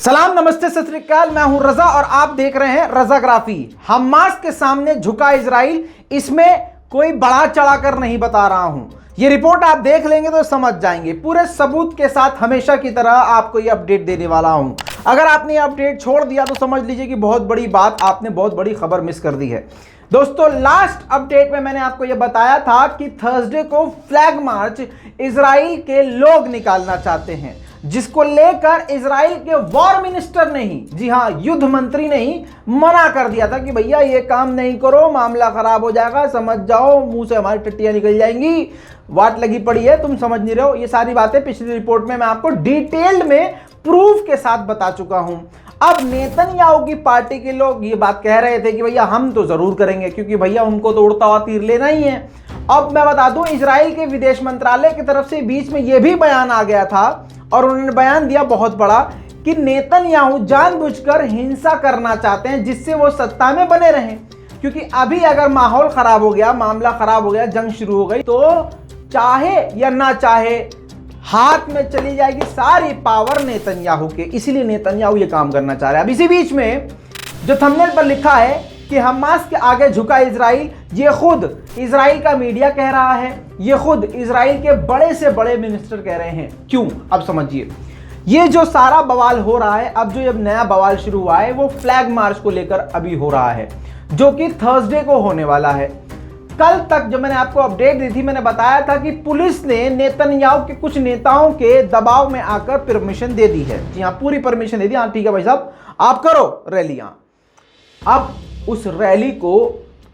सलाम, नमस्ते, सत श्री अकाल। मैं हूं रजा और आप देख रहे हैं रजाग्राफी। हमास के सामने झुका इजराइल, इसमें कोई बढ़ा चढ़ा कर नहीं बता रहा हूं। ये रिपोर्ट आप देख लेंगे तो समझ जाएंगे। पूरे सबूत के साथ हमेशा की तरह आपको ये अपडेट देने वाला हूं। अगर आपने ये अपडेट छोड़ दिया तो समझ लीजिए कि बहुत बड़ी बात, आपने बहुत बड़ी खबर मिस कर दी है। दोस्तों, लास्ट अपडेट में मैंने आपको यह बताया था कि थर्सडे को फ्लैग मार्च इजराइल के लोग निकालना चाहते हैं, जिसको लेकर इजराइल के वॉर मिनिस्टर ने ही, जी हां, युद्ध मंत्री ने ही मना कर दिया था कि भैया ये काम नहीं करो, मामला खराब हो जाएगा, समझ जाओ, मुंह से हमारी टट्टियां निकल जाएंगी, वाट लगी पड़ी है, तुम समझ नहीं रहे हो। ये सारी बातें पिछली रिपोर्ट में मैं आपको डिटेल्ड में प्रूफ के साथ बता चुका हूं। अब नेतन्याहू की पार्टी के लोग ये बात कह रहे थे कि भैया हम तो जरूर करेंगे, क्योंकि भैया उनको तो उड़ता हुआ तीर लेना ही है। अब मैं बता दूं, इजराइल के विदेश मंत्रालय की तरफ से बीच में यह भी बयान आ गया था और उन्होंने बयान दिया बहुत बड़ा कि नेतन्याहू जानबूझकर हिंसा करना चाहते हैं जिससे वो सत्ता में बने रहें, क्योंकि अभी अगर माहौल खराब हो गया, मामला खराब हो गया, जंग शुरू हो गई, तो चाहे या ना चाहे हाथ में चली जाएगी सारी पावर नेतन्याहू के। इसीलिए नेतन्याहू ये काम करना चाह रहा है। अब इसी बीच में जो थंबनेल पर लिखा है कि हमास के आगे झुका इजराइल, ये खुद इजराइल का मीडिया कह रहा है, ये खुद इजराइल के बड़े से बड़े मिनिस्टर कह रहे हैं। क्यों? अब समझिए। ये जो सारा बवाल हो रहा है, अब जो नया बवाल शुरू हुआ है, वो फ्लैग मार्च को लेकर अभी हो रहा है, जो कि थर्सडे को होने वाला है। कल तक जो मैंने आपको अपडेट दी थी, मैंने बताया था कि पुलिस ने नेतन्याहू के कुछ नेताओं के दबाव में आकर परमिशन दे दी है। जी हाँ, पूरी परमिशन दे दी। हाँ ठीक है भाई साहब, आप करो रैलियां। अब उस रैली को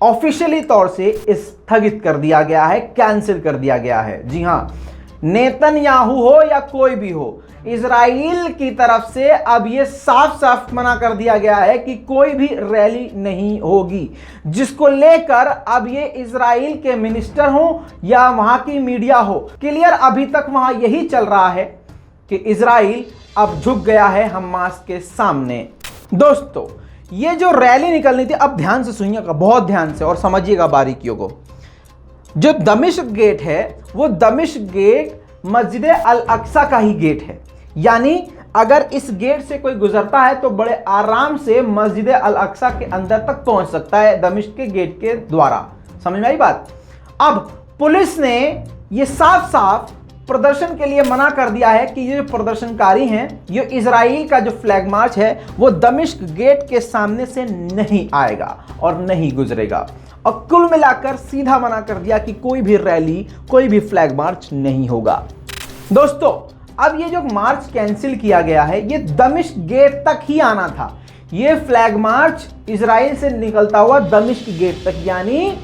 ऑफिशियली तौर से स्थगित कर दिया गया है, कैंसिल कर दिया गया है। जी हां, नेतन्याहू हो या कोई भी हो, इजराइल की तरफ से अब यह साफ साफ मना कर दिया गया है कि कोई भी रैली नहीं होगी, जिसको लेकर अब ये इजराइल के मिनिस्टर हो या वहां की मीडिया हो, क्लियर अभी तक वहां यही चल रहा है कि इजराइल अब झुक गया है हमास के सामने। दोस्तों, ये जो रैली निकलनी थी, अब ध्यान से सुनिएगा, बहुत ध्यान से, और समझिएगा बारीकियों को। जो दमिश्क गेट है, वो दमिश्क गेट मस्जिद अल अक्सा का ही गेट है। यानी अगर इस गेट से कोई गुजरता है तो बड़े आराम से मस्जिद अल अक्सा के अंदर तक पहुंच सकता है दमिश्क के गेट के द्वारा। समझ में आई बात? अब पुलिस ने ये साफ साफ प्रदर्शन के लिए मना कर दिया है कि ये जो प्रदर्शनकारी हैं, ये इजराइल का जो फ्लैग मार्च है वो दमिश्क गेट के सामने से नहीं आएगा और नहीं गुजरेगा। और कुल मिलाकर सीधा मना कर दिया कि कोई भी रैली, कोई भी फ्लैग मार्च नहीं होगा। दोस्तों, अब ये जो मार्च कैंसिल किया गया है, ये दमिश्क गेट तक ही आना था। ये फ्लैग मार्च इजराइल से निकलता हुआ दमिश्क गेट तक, यानी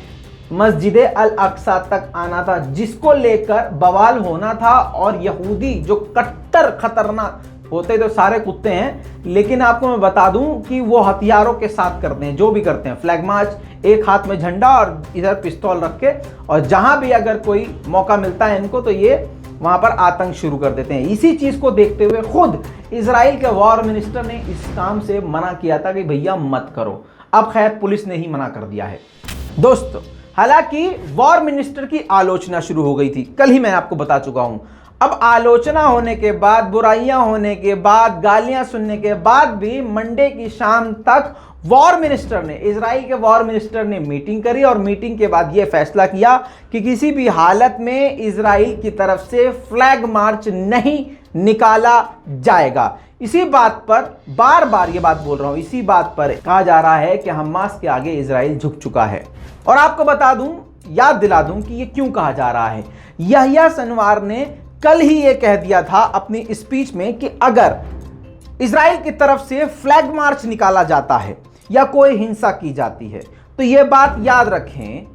मस्जिद अल अक्सा तक आना था, जिसको लेकर बवाल होना था। और यहूदी जो कट्टर खतरनाक होते तो सारे कुत्ते हैं, लेकिन आपको मैं बता दूं कि वो हथियारों के साथ करते हैं, जो भी करते हैं फ्लैग मार्च, एक हाथ में झंडा और इधर पिस्तौल रख के, और जहां भी अगर कोई मौका मिलता है इनको तो ये वहां पर आतंक शुरू कर देते हैं। इसी चीज को देखते हुए खुद इजराइल के वॉर मिनिस्टर ने इस काम से मना किया था कि भैया मत करो। अब खैर पुलिस ने ही मना कर दिया है। दोस्तों, हालांकि वॉर मिनिस्टर की आलोचना शुरू हो गई थी, कल ही मैं आपको बता चुका हूं। अब आलोचना होने के बाद, बुराइयां होने के बाद, गालियां सुनने के बाद भी मंडे की शाम तक वॉर मिनिस्टर ने, इजराइल के वॉर मिनिस्टर ने मीटिंग करी और मीटिंग के बाद यह फैसला किया कि किसी भी हालत में इजराइल की तरफ से फ्लैग मार्च नहीं निकाला जाएगा। इसी बात पर बार बार ये बात बोल रहा हूं, इसी बात पर कहा जा रहा है कि हमास के आगे इजराइल झुक चुका है। और आपको बता दूं, याद दिला दूं कि ये क्यों कहा जा रहा है। यहया सिनवार ने कल ही ये कह दिया था अपनी स्पीच में कि अगर इजराइल की तरफ से फ्लैग मार्च निकाला जाता है या कोई हिंसा की जाती है तो ये बात याद रखें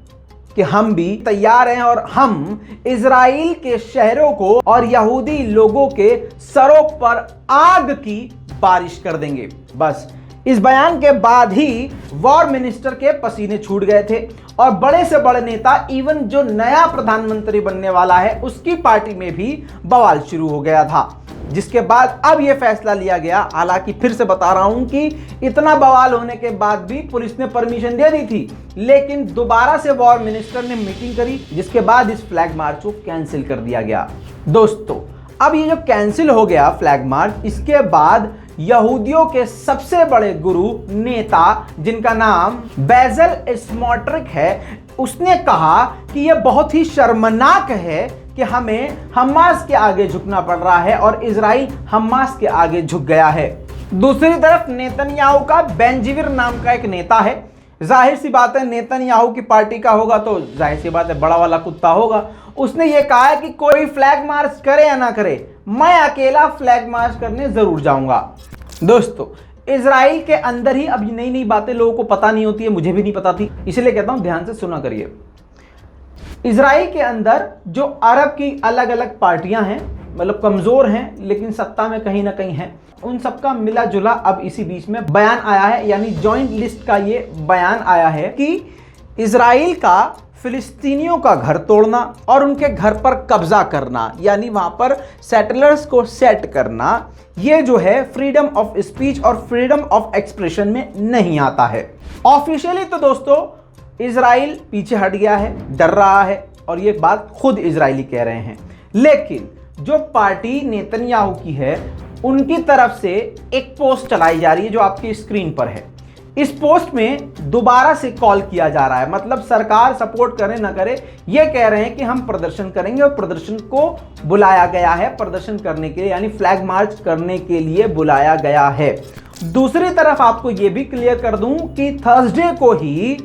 कि हम भी तैयार हैं और हम इजराइल के शहरों को और यहूदी लोगों के सरों पर आग की बारिश कर देंगे। बस इस बयान के बाद ही वॉर मिनिस्टर के पसीने छूट गए थे और बड़े से बड़े नेता, इवन जो नया प्रधानमंत्री बनने वाला है उसकी पार्टी में भी बवाल शुरू हो गया था, जिसके बाद अब यह फैसला लिया गया। हालांकि फिर से बता रहा हूं कि इतना बवाल होने के बाद भी पुलिस ने परमिशन दे दी थी, लेकिन दोबारा से वॉर मिनिस्टर ने मीटिंग करी, जिसके बाद इस फ्लैग मार्च को कैंसिल कर दिया गया। दोस्तों, अब ये जो कैंसिल हो गया फ्लैग मार्च, इसके बाद यहूदियों के सबसे बड़े गुरु नेता जिनका नाम बेजल स्मोट्रिक है, उसने कहा कि यह बहुत ही शर्मनाक है कि हमें हमास के आगे झुकना पड़ रहा है और इजराइल हमास के आगे झुक गया है। दूसरी तरफ नेतन्याहू का बेंजीविर नाम का एक नेता है। जाहिर सी बात है नेतन्याहू की पार्टी का होगा तो जाहिर सी बात है बड़ा वाला कुत्ता होगा। उसने ये कहा है कि कोई फ्लैग मार्च करे या ना करे, मैं अकेला फ्लैग मार्च करने जरूर जाऊंगा। दोस्तों, इजराइल के अंदर ही अब नई नई बातें लोगों को पता नहीं होती है, मुझे भी नहीं पता थी, इसलिए कहता हूं ध्यान से सुना करिए। इजराइल के अंदर जो अरब की अलग अलग पार्टियां हैं, मतलब कमजोर हैं लेकिन सत्ता में कहीं ना कहीं हैं, उन सबका मिला जुला अब इसी बीच में बयान आया है, यानी जॉइंट लिस्ट का ये बयान आया है कि इजराइल का फिलिस्तीनियों का घर तोड़ना और उनके घर पर कब्जा करना, यानी वहां पर सेटलर्स को सेट करना, ये जो है फ्रीडम ऑफ स्पीच और फ्रीडम ऑफ एक्सप्रेशन में नहीं आता है। ऑफिशियली तो दोस्तों इजराइल पीछे हट गया है, डर रहा है, और ये बात खुद इजरायली कह रहे हैं। लेकिन जो पार्टी नेतन्याहू की है उनकी तरफ से एक पोस्ट चलाई जा रही है जो आपकी स्क्रीन पर है। इस पोस्ट में दोबारा से कॉल किया जा रहा है, मतलब सरकार सपोर्ट करे ना करे, ये कह रहे हैं कि हम प्रदर्शन करेंगे और प्रदर्शन को बुलाया गया है प्रदर्शन करने के लिए, यानी फ्लैग मार्च करने के लिए बुलाया गया है। दूसरी तरफ आपको ये भी क्लियर कर दूं कि थर्सडे को ही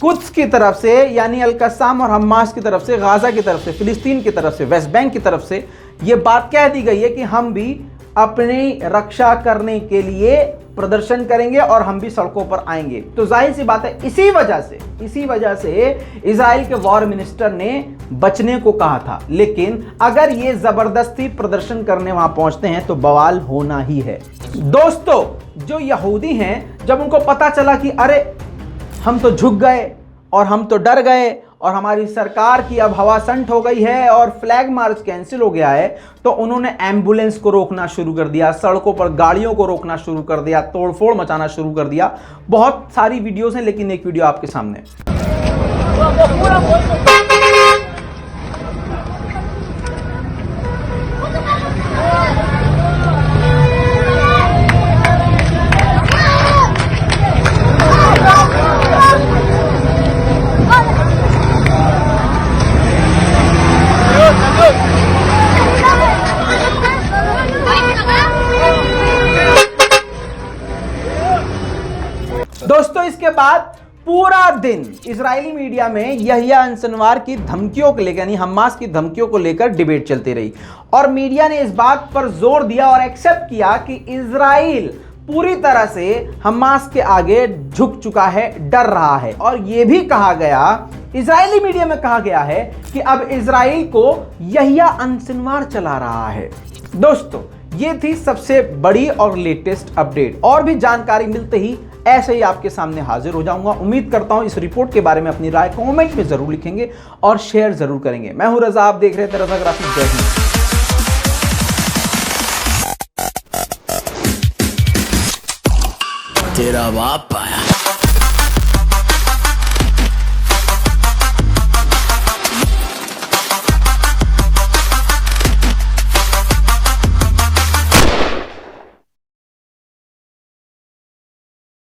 कुद्स की तरफ से, यानी अल-कस्साम और हमास की तरफ से, गाजा की तरफ से, फिलिस्तीन की तरफ से, वेस्ट बैंक की तरफ से ये बात कह दी गई है कि हम भी अपनी रक्षा करने के लिए प्रदर्शन करेंगे और हम भी सड़कों पर आएंगे। तो जाहिर सी बात है इसी वजह से इजराइल के वॉर मिनिस्टर ने बचने को कहा था। लेकिन अगर ये जबरदस्ती प्रदर्शन करने वहां पहुंचते हैं तो बवाल होना ही है। दोस्तों, जो यहूदी हैं, जब उनको पता चला कि अरे हम तो झुक गए और हम तो डर गए और हमारी सरकार की अब हवा संठ हो गई है और फ्लैग मार्च कैंसिल हो गया है, तो उन्होंने एम्बुलेंस को रोकना शुरू कर दिया, सड़कों पर गाड़ियों को रोकना शुरू कर दिया, तोड़फोड़ मचाना शुरू कर दिया। बहुत सारी वीडियोस हैं, लेकिन एक वीडियो आपके सामने। दोस्तों, इसके बाद पूरा दिन इजरायली मीडिया में यहिया सिनवार की धमकियों को लेकर, यानी हमास की धमकियों को लेकर डिबेट चलती रही और मीडिया ने इस बात पर जोर दिया और एक्सेप्ट किया कि इजराइल पूरी तरह से हमास के आगे झुक चुका है, डर रहा है। और यह भी कहा गया, इजरायली मीडिया में कहा गया है कि अब इजराइल को यहिया सिनवार चला रहा है। दोस्तों, ये थी सबसे बड़ी और लेटेस्ट अपडेट। और भी जानकारी मिलते ही ऐसे ही आपके सामने हाजिर हो जाऊंगा। उम्मीद करता हूं इस रिपोर्ट के बारे में अपनी राय कमेंट में जरूर लिखेंगे और शेयर जरूर करेंगे। मैं हूं रजा, आप देख रहे थे रजा ग्राफिक्स। जय हिंद। तेरा बाप आया।